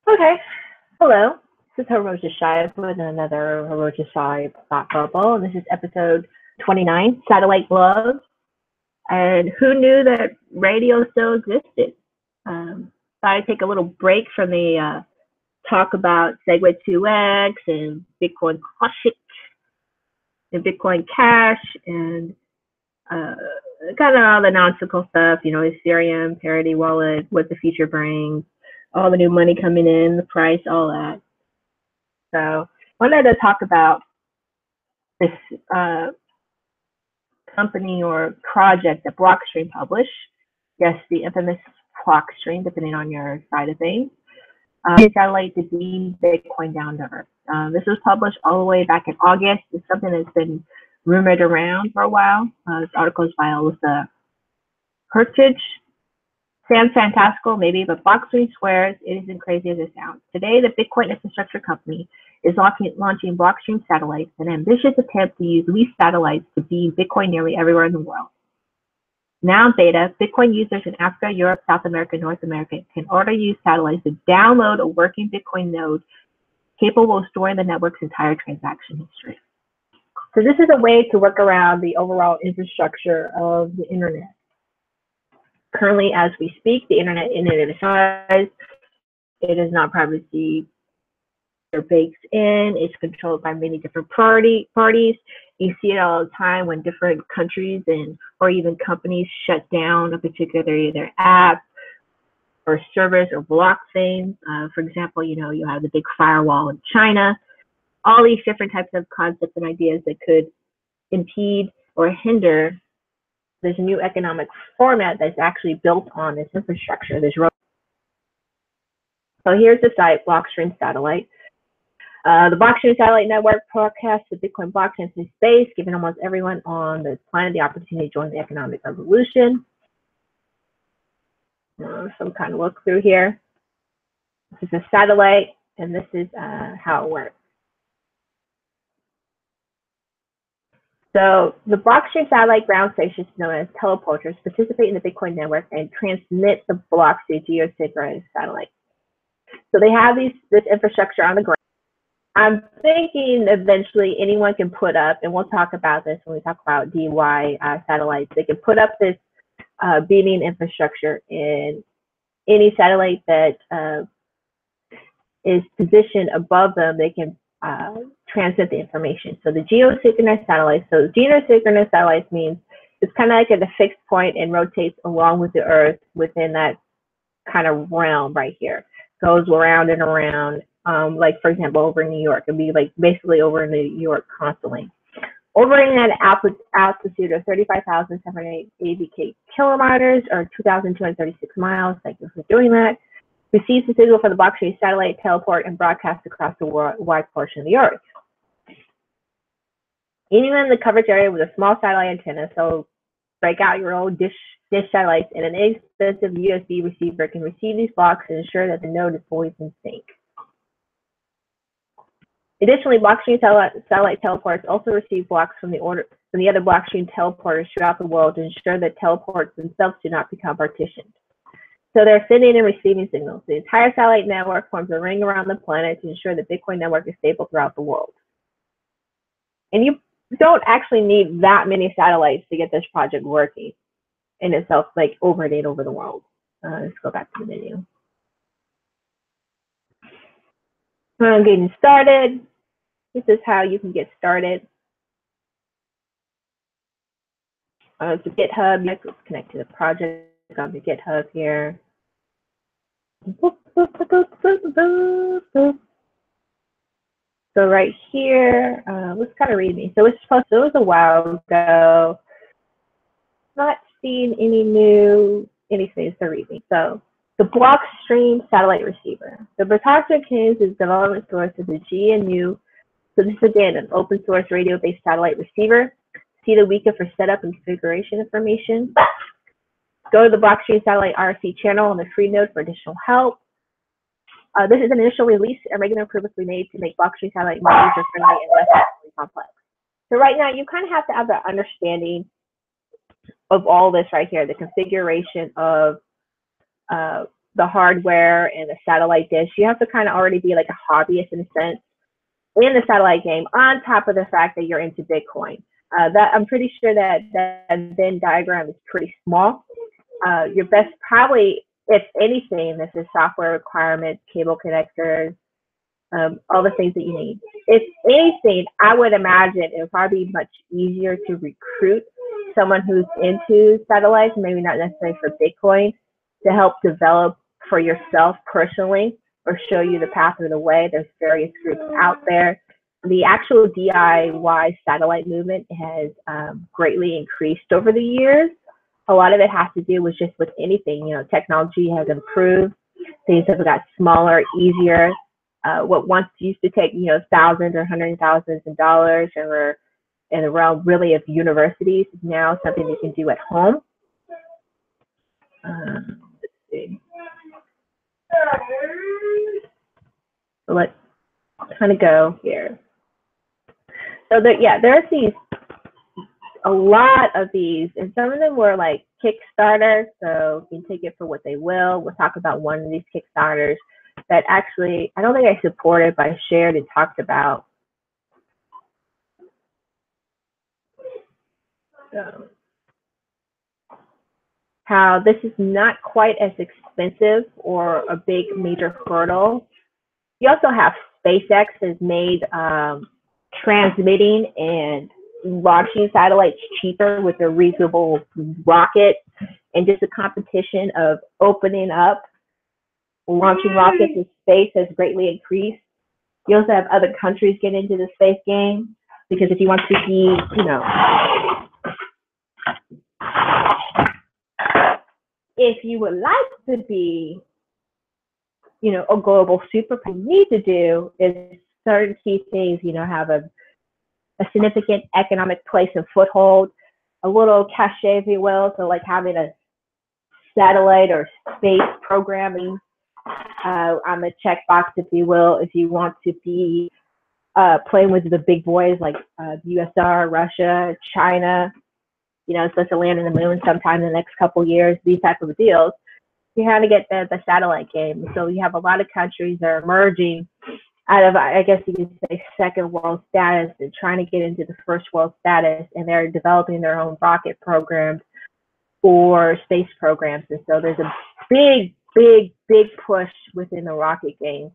Okay, hello. This is Hiroshi Shive with another Hiroshi Shive Thought Bubble. This is episode 29, Satellite Gloves. And who knew that radio still existed? Thought I'd take a little break from the talk about Segway 2X and Bitcoin Classic and Bitcoin Cash and uh, kind of all the nonsensical stuff, Ethereum, Parity Wallet, what the future brings, all the new money coming in, the price, all that. So I wanted to talk about this uh, company or project that Blockstream published. Yes, the infamous Blockstream, depending on your side of things. Satellite to beam Bitcoin down to Earth. This was published all the way back in August. It's something that's been rumored around for a while. This article is by Alyssa Hertage. Sounds fantastical, maybe, but Blockstream swears it isn't crazy as it sounds. Today, the Bitcoin infrastructure company is launching Blockstream satellites, an ambitious attempt to use leased satellites to beam Bitcoin nearly everywhere in the world. Now beta, Bitcoin users in Africa, Europe, South America, North America can already use satellites to download a working Bitcoin node capable of storing the network's entire transaction history. So this is a way to work around the overall infrastructure of the internet. Currently, as we speak, the internet is size. It is not privacy or baked in. It's controlled by many different parties. You see it all the time when different countries or even companies shut down a particular either app or service or block things. For example, you have the big firewall in China. All these different types of concepts and ideas that could impede or hinder this new economic format that's actually built on this infrastructure. So here's the site, Blockstream Satellite. The Blockstream Satellite Network broadcasts the Bitcoin blockchain in space, giving almost everyone on the planet the opportunity to join the economic revolution. Some kind of look through here. This is a satellite, and this is how it works. So the Blockstream satellite ground stations, known as teleporters, participate in the Bitcoin network and transmit the blocks to geosynchronous satellites. So they have this infrastructure on the ground. I'm thinking eventually anyone can put up, and we'll talk about this when we talk about DY satellites, they can put up this beaming infrastructure in any satellite that is positioned above them. They can transmit the information. So the geosynchronous satellites, geosynchronous satellites means it's kind of like at a fixed point and rotates along with the Earth within that kind of realm right here. Goes around and around. Like for example, over in New York, it'd be like basically over in New York constantly. Overing at an altitude of 35,780 kilometers or 2,236 miles. Thank you for doing that. Receives the signal from the Blockstream satellite, teleport, and broadcast across the wide portion of the Earth. Anyone in the coverage area with a small satellite antenna, so break out your old dish satellites, and an inexpensive USB receiver can receive these blocks and ensure that the node is always in sync. Additionally, Blockstream satellite teleports also receive blocks from the other Blockstream teleporters throughout the world to ensure that teleports themselves do not become partitioned. So they're sending and receiving signals. The entire satellite network forms a ring around the planet to ensure the Bitcoin network is stable throughout the world. And you don't actually need that many satellites to get this project working in itself, like overnight over the world. Let's go back to the menu. I'm getting started. This is how you can get started. To GitHub, let's connect to the project on the GitHub here. So right here, let's kind of read me. So it was a while ago. Not seeing anything to read me. So the Blockstream satellite receiver. The Bertoccia Kings is development source of the GNU. So this is again an open source radio-based satellite receiver. See the wiki for setup and configuration information. Go to the Blockstream Satellite RC channel on the free node for additional help. This is an initial release, and regular improvements we made to make Blockstream Satellite more user-friendly and less complex. So right now, you kind of have to have the understanding of all this right here, the configuration of the hardware and the satellite dish. You have to kind of already be like a hobbyist in a sense in the satellite game, on top of the fact that you're into Bitcoin. That I'm pretty sure that Venn diagram is pretty small. Your best, probably, if anything, this is software requirements, cable connectors, all the things that you need. If anything, I would imagine it would probably be much easier to recruit someone who's into satellites, maybe not necessarily for Bitcoin, to help develop for yourself personally or show you the path of the way. There's various groups out there. The actual DIY satellite movement has greatly increased over the years. A lot of it has to do with just with anything, you know, technology has improved. Things have got smaller, easier. What once used to take, you know, thousands or hundreds of thousands of dollars or in the realm really of universities is now something you can do at home. Let's see. So let's kind of go here. So there's a lot of these, and some of them were like Kickstarter, so you can take it for what they will. We'll talk about one of these Kickstarters that actually, I don't think I supported, but I shared and talked about. So, how this is not quite as expensive or a big major hurdle. You also have SpaceX has made transmitting and launching satellites cheaper with a reasonable rocket, and just a competition of opening up launching rockets in space has greatly increased. You also have other countries get into the space game, because if you want to be, you know, if you would like to be, you know, a global superpower, what you need to do is certain key things, you know, have a significant economic place and foothold, a little cachet, if you will, so like having a satellite or space programming on the checkbox, if you will, if you want to be playing with the big boys like USSR, Russia, China, you know, supposed to land on the moon sometime in the next couple of years, these type of deals, you have to get the satellite game. So you have a lot of countries that are emerging out of, I guess you could say, second world status and trying to get into the first world status, and they're developing their own rocket programs or space programs. And so there's a big push within the rocket game.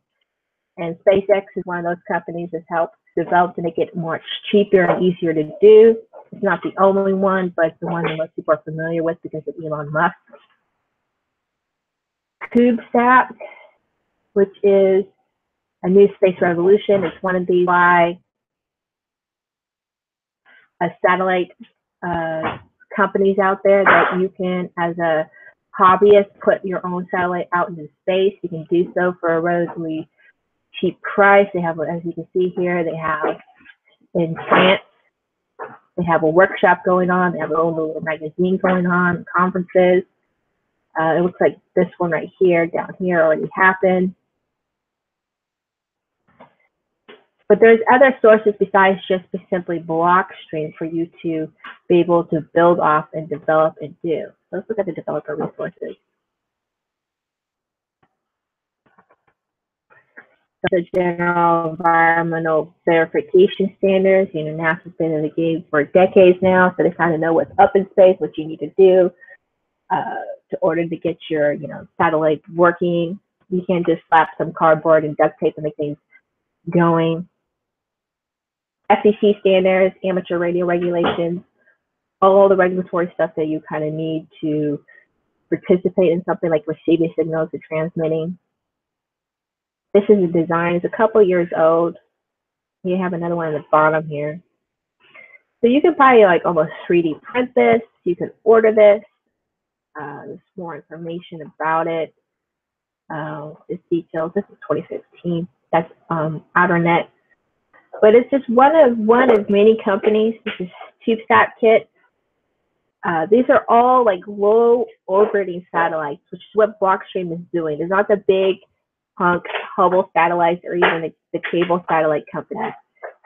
And SpaceX is one of those companies that's helped develop to make it much cheaper and easier to do. It's not the only one, but it's the one that most people are familiar with because of Elon Musk. CubeSat, which is a new space revolution. It's one of the satellite companies out there that you can, as a hobbyist, put your own satellite out into space. You can do so for a relatively cheap price. They have, as you can see here, they have in France, they have a workshop going on. They have their own little magazine going on, conferences. It looks like this one right here, down here, already happened. But there's other sources besides just simply Blockstream for you to be able to build off and develop and do. So let's look at the developer resources. So the general environmental verification standards, you know, NASA's been in the game for decades now, so they kind of know what's up in space, what you need to do to order to get your, you know, satellite working. You can't just slap some cardboard and duct tape and make things going. FCC standards, amateur radio regulations, all the regulatory stuff that you kind of need to participate in something like receiving signals or transmitting. This is a design, it's a couple years old. You have another one at the bottom here. So you can probably like almost 3D print this. You can order this. There's more information about it. This details, this is 2015. That's Outernet. But it's just one of many companies. This is CubeSat Kit. These are all like low orbiting satellites, which is what Blockstream is doing. It's not the big hunk Hubble satellites or even the cable satellite companies.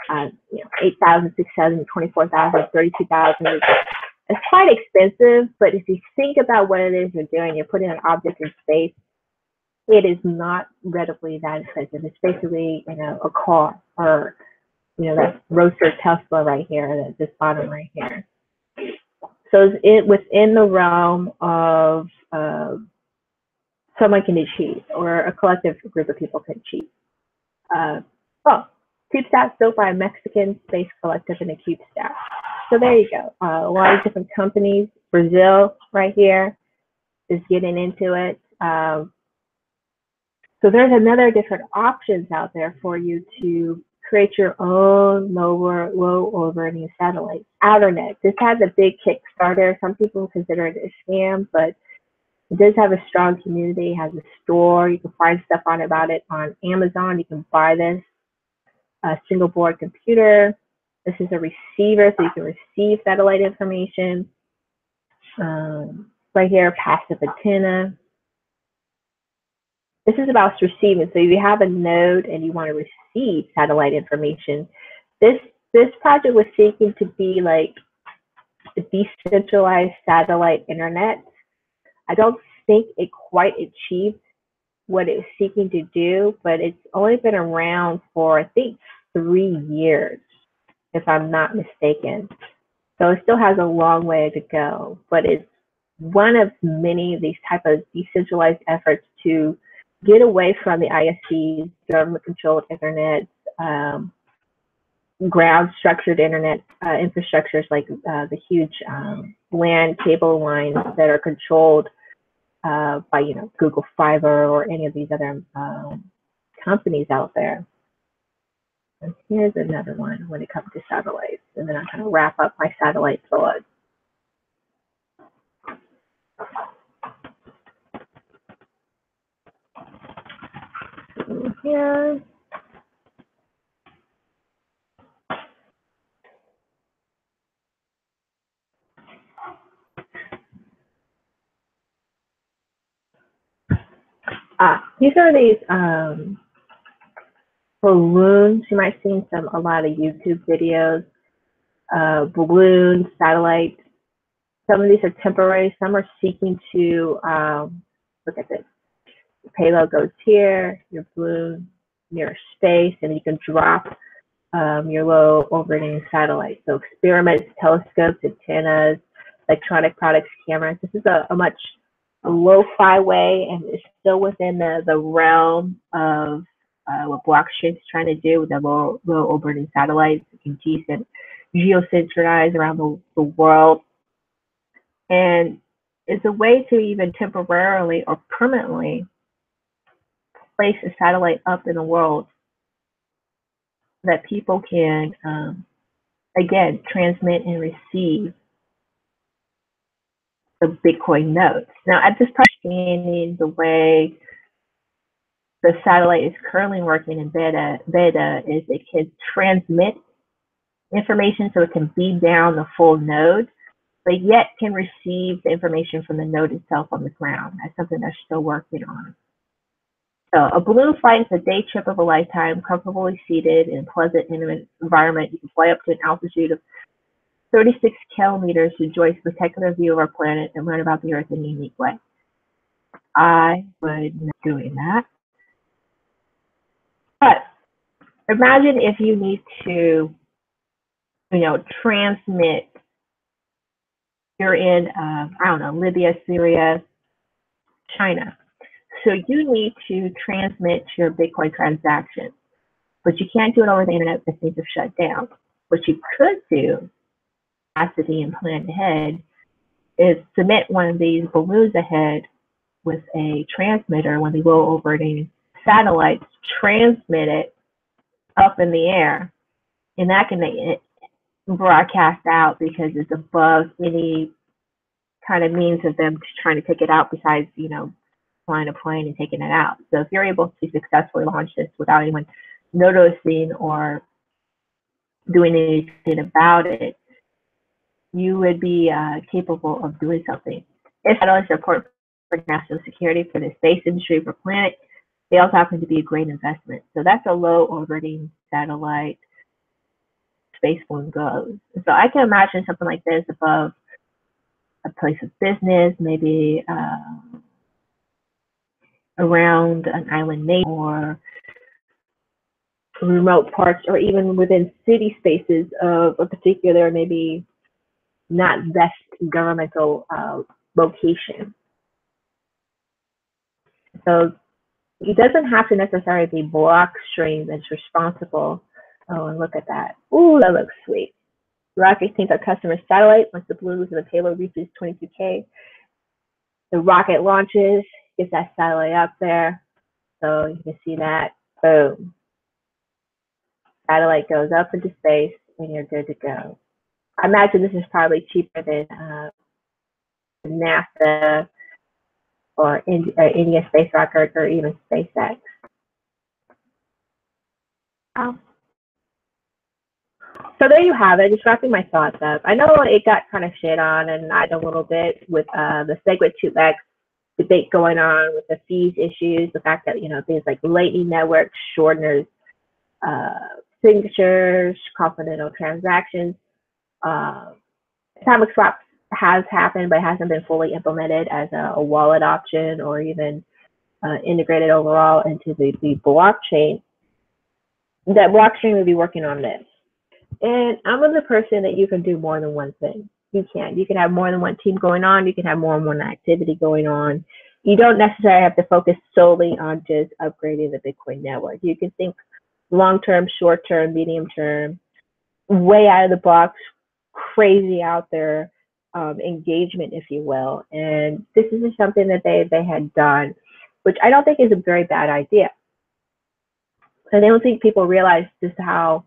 You know, 8,000, 6,000, 24,000, 32,000. It's quite expensive, but if you think about what it is you're doing, you're putting an object in space. it is not readily that expensive. It's basically, a car, or, that roadster Tesla right here, this bottom right here. So it's within the realm of someone can achieve, or a collective group of people can achieve. Well, CubeSat built by a Mexican space collective and a CubeSat. So there you go. A lot of different companies. Brazil right here is getting into it. So there's another different options out there for you to create your own low orbiting satellite. Outernet. This has a big Kickstarter. Some people consider it a scam, but it does have a strong community. It has a store. You can find stuff about it on Amazon. You can buy this. A single board computer. This is a receiver, so you can receive satellite information. Right here, passive antenna. This is about receiving. So if you have a node and you want to receive satellite information, this project was seeking to be like the decentralized satellite internet. I don't think it quite achieved what it's seeking to do, but it's only been around for, I think, 3 years, if I'm not mistaken. So it still has a long way to go, but it's one of many of these type of decentralized efforts to get away from the ISPs, government-controlled internet, ground-structured internet infrastructures like the huge LAN cable lines that are controlled by, Google Fiber or any of these other companies out there. And here's another one when it comes to satellites, and then I'm going to wrap up my satellite thought. Here. These are these balloons. You might see a lot of YouTube videos. Balloons, satellites. Some of these are temporary. Some are seeking to look at this. The payload goes here. Your balloon near space, and you can drop your low orbiting satellite. So experiments, telescopes, antennas, electronic products, cameras. This is a much lo-fi way, and it's still within the realm of what blockchain is trying to do with the low orbiting satellites. You can geosynchronize around the world, and it's a way to even temporarily or permanently place a satellite up in the world that people can again transmit and receive the Bitcoin nodes. Now, at this point, the way the satellite is currently working in beta is it can transmit information, so it can beam down the full node, but yet can receive the information from the node itself on the ground. That's something they're still working on. So a balloon flight is a day trip of a lifetime, comfortably seated in a pleasant, intimate environment. You can fly up to an altitude of 36 kilometers to enjoy a spectacular view of our planet and learn about the Earth in a unique way. I would not be doing that. But imagine if you need to, transmit. You're in, I don't know, Libya, Syria, China. So you need to transmit your Bitcoin transactions, but you can't do it over the internet because things are shut down. What you could do, capacity and plan ahead, is submit one of these balloons ahead with a transmitter when they go over the satellites, transmit it up in the air, and that can make it broadcast out because it's above any kind of means of them trying to take it out besides, flying a plane and taking it out. So if you're able to successfully launch this without anyone noticing or doing anything about it, you would be capable of doing something. If satellites are important for national security, for the space industry, for planet, they also happen to be a great investment. So that's a low orbiting satellite space balloon goes. So I can imagine something like this above a place of business, maybe a around an island nation or remote parts, or even within city spaces of a particular, maybe not best governmental location. So it doesn't have to necessarily be blockstream that's responsible. Oh, and look at that. Ooh, that looks sweet. Rocket sends our customer satellite once the blues of the payload reaches 22K. The rocket launches, gets that satellite up there. So you can see that. Boom. Satellite goes up into space and you're good to go. I imagine this is probably cheaper than NASA or India Space Rocket or even SpaceX. So there you have it, just wrapping my thoughts up. I know it got kind of shit on and I a little bit with the Segwit 2X debate going on with the fees issues, the fact that, things like Lightning Network, shorteners, signatures, confidential transactions. Atomic swaps has happened, but it hasn't been fully implemented as a wallet option or even integrated overall into the blockchain. That blockchain will be working on this. And I'm the person that you can do more than one thing. You can have more than one team going on. You can have more than one activity going on. You don't necessarily have to focus solely on just upgrading the Bitcoin network. You can think long-term, short-term, medium-term, way out of the box, crazy out there engagement, if you will. And this is something that they had done, which I don't think is a very bad idea. And I don't think people realize just how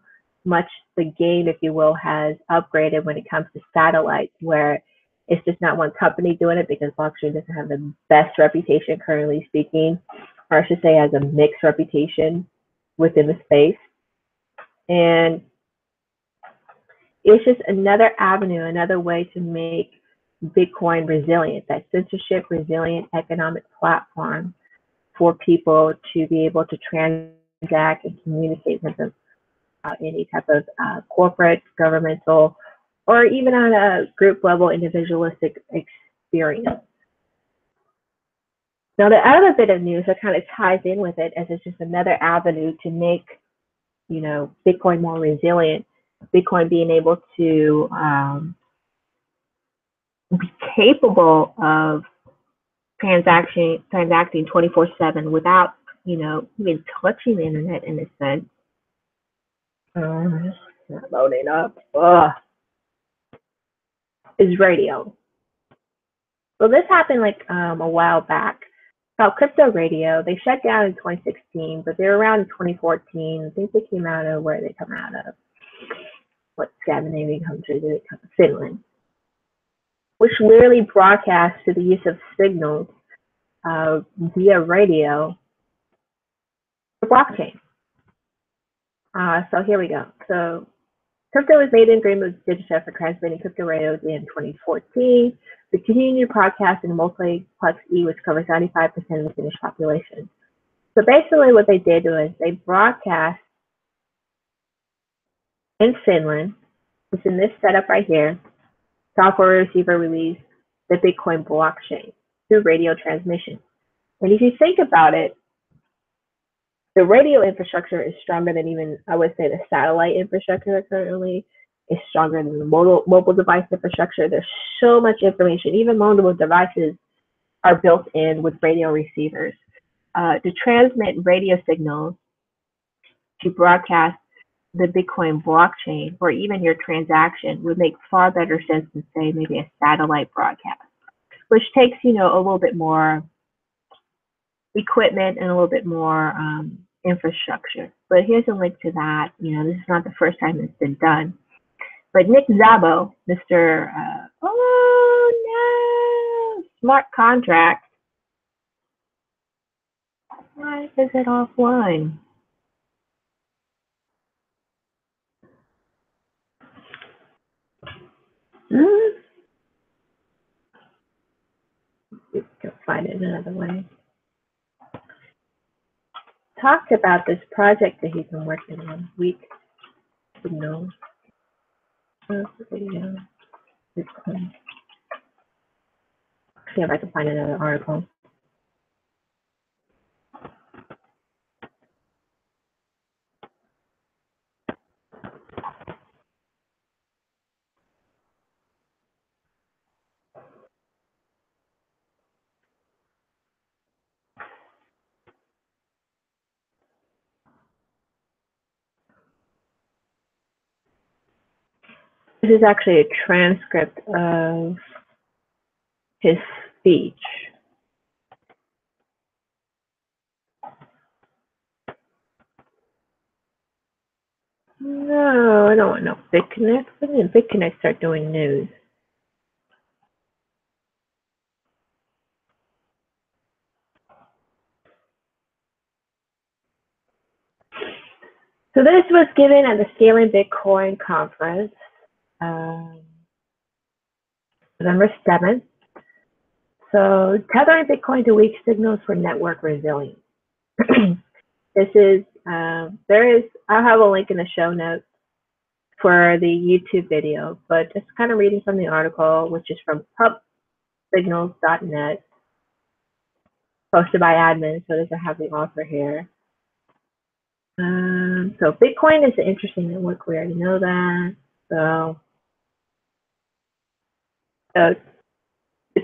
much the game, if you will, has upgraded when it comes to satellites, where it's just not one company doing it, because blockchain doesn't have the best reputation, currently speaking, or I should say has a mixed reputation within the space. And it's just another avenue, another way to make Bitcoin resilient, that censorship resilient economic platform for people to be able to transact and communicate with them any type of corporate, governmental, or even on a group level individualistic experience. Now, the other bit of news that kind of ties in with it, as it's just another avenue to make, Bitcoin more resilient, Bitcoin being able to be capable of transacting 24/7 without, even touching the internet in a sense. Not loading up. Is radio. So this happened like a while back. Called Crypto Radio. They shut down in 2016, but they're around in 2014. I think they came out of where they come out of. What Scandinavian country did they come from? Finland. Which literally broadcasts to the use of signals via radio, the blockchain. So here we go. So crypto was made in agreement with Digital for transmitting crypto radios in 2014. The continued broadcast in multiplex E, which covers 95% of the Finnish population. So basically what they did was they broadcast in Finland, it's in this setup right here, software receiver release, the Bitcoin blockchain through radio transmission. And if you think about it, the radio infrastructure is stronger than even, I would say, the satellite infrastructure currently is stronger than the mobile device infrastructure. There's so much information. Even mobile devices are built in with radio receivers. To transmit radio signals to broadcast the Bitcoin blockchain or even your transaction would make far better sense than, say, maybe a satellite broadcast, which takes, a little bit more equipment and a little bit more infrastructure. But here's a link to that. This is not the first time it's been done. But Nick Szabo, Mr. Smart contract. Why is it offline? Let's go find it another way. Talked about this project that he's been working on. Week signal. Bitcoin. See if I can find another article. is actually a transcript of his speech. No, I don't want no BitConnect. When did BitConnect start doing news? So this was given at the Scaling Bitcoin conference, November 7th. So tethering Bitcoin to weak signals for network resilience. This is, I'll have a link in the show notes for the YouTube video, but just kind of reading from the article, which is from pubsignals.net, posted by admin, so it doesn't have the author here. So Bitcoin is an interesting network. We already know that. So the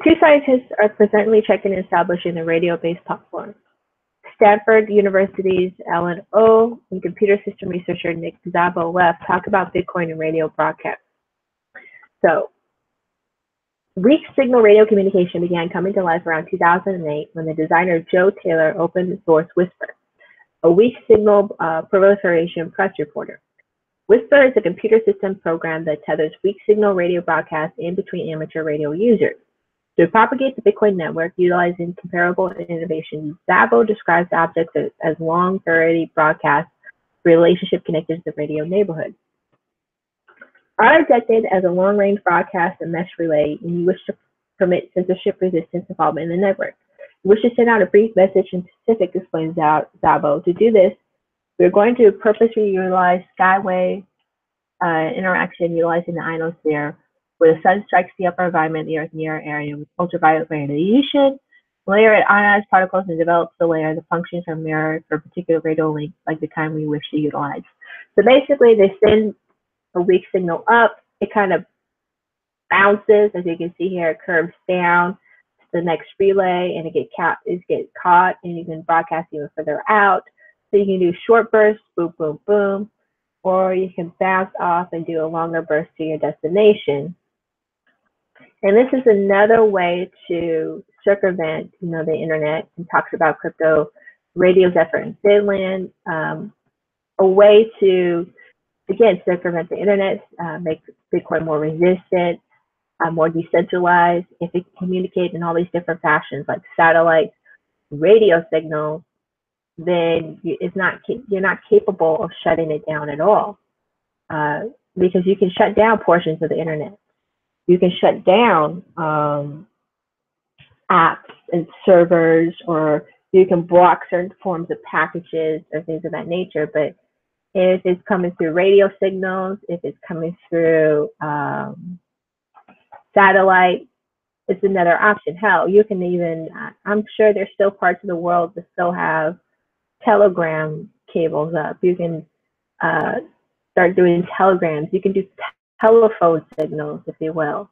two scientists are presently checking and establishing the radio-based platform. Stanford University's Alan O and computer system researcher Nick Szabo left talk about Bitcoin and radio broadcasts. So weak signal radio communication began coming to life around 2008 when the designer Joe Taylor open sourced Whisper, a weak signal proliferation press reporter. Whisper is a computer system program that tethers weak signal radio broadcasts in between amateur radio users. To propagate the Bitcoin network utilizing comparable innovation, Szabo describes the objects as long variety broadcasts relationship connected to the radio neighborhood. Are detected as a long-range broadcast and mesh relay, and you wish to permit censorship resistance involvement in the network. You wish to send out a brief message in Pacific, explains Szabo. To do this, we're going to purposely utilize skywave interaction utilizing the ionosphere, where the sun strikes the upper environment, the Earth's near area with ultraviolet radiation, layer it ionized particles and develops the layer. The functions are mirrored for a particular radio link, like the kind we wish to utilize. So basically, they send a weak signal up. It kind of bounces, as you can see here, it curves down to the next relay, and it gets caught, and you can broadcast even further out. So you can do short bursts, boom, boom, boom, or you can bounce off and do a longer burst to your destination. And this is another way to circumvent, the internet, and talks about crypto radio's effort in Finland, a way to, again, circumvent the internet, make Bitcoin more resistant, more decentralized. If it can communicate in all these different fashions, like satellites, radio signals, then you're not capable of shutting it down at all, because you can shut down portions of the internet. You can shut down apps and servers, or you can block certain forms of packages or things of that nature. But if it's coming through radio signals, if it's coming through satellite, it's another option. Hell, you can even, I'm sure there's still parts of the world that still have telegram cables up. You can start doing telegrams. You can do telephone signals, if you will.